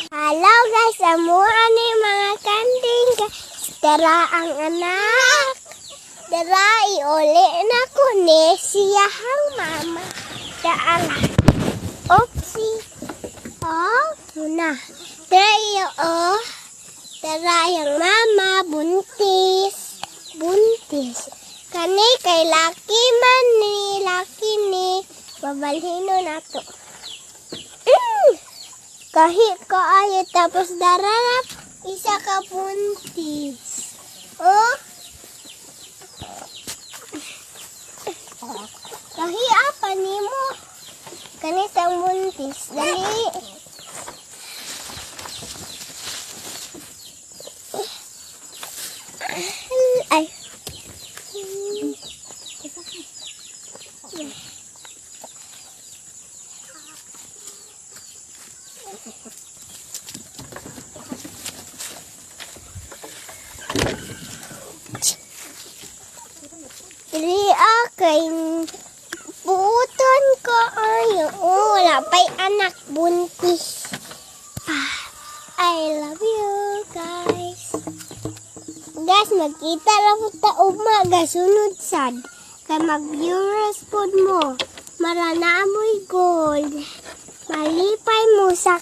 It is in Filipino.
Hello guys, amuan ni mga kanding. Tara ang anak. Tara iuli na ko ni siyahang mama. Tara. Oopsie. Oh, muna. Tara iyo oh. Tara yung mama buntis. Buntis. Kani kay laki man ni, laki ni. Babalhino na to. Kahit ko ayo tapos dararap isa ka buntis. Oh. Kahit apa nimo? Kani sang buntis. Dali. Ay. Dili kay buuton ko ayo. Wala pa'y anak buntis. I love you guys. Guys, magkita lang po ta umaga sunod sad. Kay mag-viewers pod mo. Marana amoy gold. Malipay mo sa